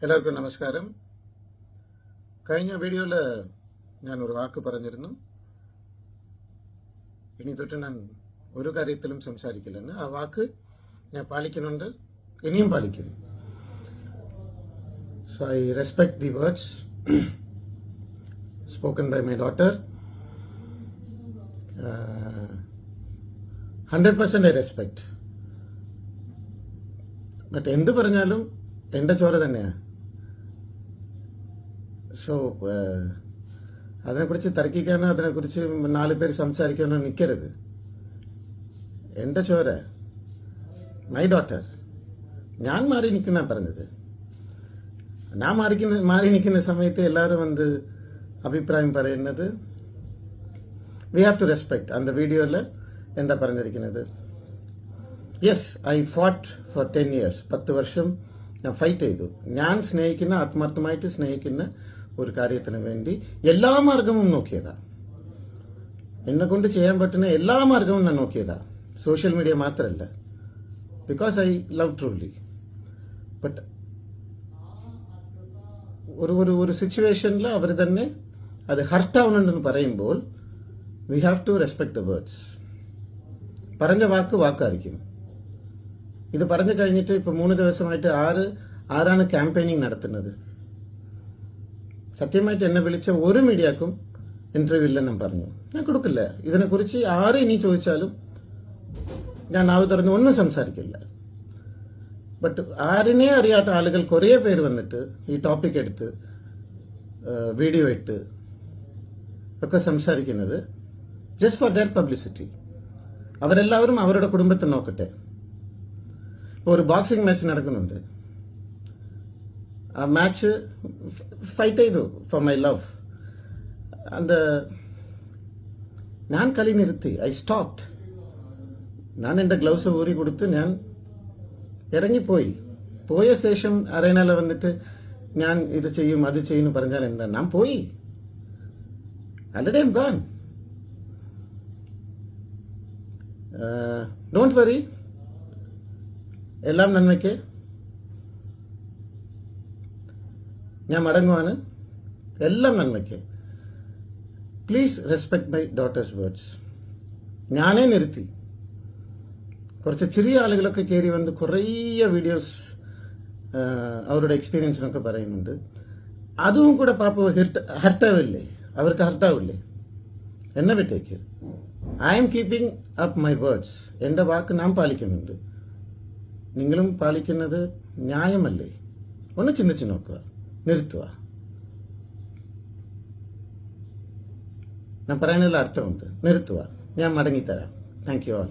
എല്ലാവർക്കും നമസ്കാരം. കഴിഞ്ഞ വീഡിയോയിൽ ഞാൻ ഒരു വാക്ക് പറഞ്ഞിരുന്നു. ഇനി തൊട്ട് ഞാൻ ഒരു കാര്യത്തിലും സംസാരിക്കില്ലെന്ന്. ആ വാക്ക് ഞാൻ പാലിക്കുന്നുണ്ട്, ഇനിയും പാലിക്കും. So I respect the words spoken by my daughter. 100% I respect. But എന്ത് പറഞ്ഞാലും എൻ്റെ ചോര തന്നെയാണ്. സോ അതിനെക്കുറിച്ച് തർക്കിക്കാനോ അതിനെക്കുറിച്ച് 4 പേര് സംസാരിക്കാനോ നിൽക്കരുത്. എൻ്റെ ചോര, മൈ ഡോട്ടർ. ഞാൻ മാറി നിൽക്കുന്ന പറഞ്ഞത്. ഞാൻ മാറി നിൽക്കുന്ന സമയത്ത് എല്ലാവരും വന്ന് അഭിപ്രായം പറയുന്നത് വി ഹാവ് ടു റെസ്പെക്ട്. அந்த വീഡിയോയിൽ എന്താ പറഞ്ഞിരിക്കുന്നത്? Yes, I fought four 10 years. 10 വർഷം ഞാൻ ഫൈറ്റ് ചെയ്തു. ഞാൻ സ്നേഹിക്കുന്ന, ആത്മാർത്ഥമായിട്ട് സ്നേഹിക്കുന്ന ഒരു കാര്യത്തിന് വേണ്ടി എല്ലാ മാർഗവും നോക്കിയതാ. എന്നെ കൊണ്ട് ചെയ്യാൻ പറ്റുന്ന എല്ലാ മാർഗവും ഞാൻ നോക്കിയതാ. സോഷ്യൽ മീഡിയ മാത്രമല്ല, because I love truly. But ഒരു സിറ്റുവേഷനിൽ അവർ തന്നെ അത് ഹർട്ടാവുന്നുണ്ടെന്ന് പറയുമ്പോൾ we have to respect the words. പറഞ്ഞ വാക്കായിരിക്കും. ഇത് പറഞ്ഞു കഴിഞ്ഞിട്ട് ഇപ്പൊ 3 ദിവസമായിട്ട് ആരാണ് ക്യാമ്പയിനിങ് നടത്തുന്നത്? സത്യമായിട്ട് എന്നെ വിളിച്ച ഒരു മീഡിയക്കും ഇന്റർവ്യൂ ഇല്ലെന്ന് ഞാൻ പറഞ്ഞു. ഞാൻ കൊടുക്കില്ല. ഇതിനെക്കുറിച്ച് ആര് ഇനി ചോദിച്ചാലും ഞാൻ നാവ് തുറന്ന് ഒന്നും സംസാരിക്കില്ല. ബട്ട് ആരിനെ അറിയാത്ത ആളുകൾ കുറേ പേര് വന്നിട്ട് ഈ ടോപ്പിക് എടുത്ത് വീഡിയോ ഇട്ട് ഒക്കെ സംസാരിക്കുന്നത് ജസ്റ്റ് ഫോർ ദർ പബ്ലിസിറ്റി. അവരെല്ലാവരും അവരുടെ കുടുംബത്തെ നോക്കട്ടെ. ഒരു ബോക്സിംഗ് മാച്ച് നടക്കുന്നുണ്ട്. ആ മാച്ച് ഫൈറ്റ് ചെയ്തു ഫോർ മൈ ലവ്. ഞാൻ കളി നിർത്തി. I stopped. ഞാൻ എൻ്റെ ഗ്ലൗസ് ഊരി കൊടുത്ത് ഞാൻ ഇറങ്ങിപ്പോയി. പോയ ശേഷം അറേനയിൽ വന്നിട്ട് ഞാൻ ഇത് ചെയ്യും അത് ചെയ്യും പറഞ്ഞാൽ എന്താ? ഞാൻ പോയി. Already I am gone. Don't worry. എല്ലാം നന്മയ്ക്ക്. ഞാൻ മടങ്ങുവാണ്. എല്ലാം നന്മയ്ക്ക്. Please respect my daughter's words. ഞാനേ നിർത്തി. കുറച്ച് ചെറിയ ആളുകളൊക്കെ കയറി വന്ന് കുറേ വീഡിയോസ് അവരുടെ എക്സ്പീരിയൻസിനൊക്കെ പറയുന്നുണ്ട്. അതും കൂടെ പാപ്പ ഹർട്ടാവില്ലേ? അവർക്ക് ഹർട്ടാവില്ലേ? എന്നെ വിട്ടേക്ക്. I M keeping up my words. എൻ്റെ വാക്ക് ഞാൻ പാലിക്കുന്നുണ്ട്. നിങ്ങളും പാലിക്കുന്നത് ന്യായമല്ലേ? ഒന്ന് ചിന്തിച്ചു നോക്കുക. നിർത്തുക. ഞാൻ പറയുന്നതിൽ അർത്ഥമുണ്ട്. നിർത്തുക. ഞാൻ മടങ്ങിത്തരാം. Thank you all.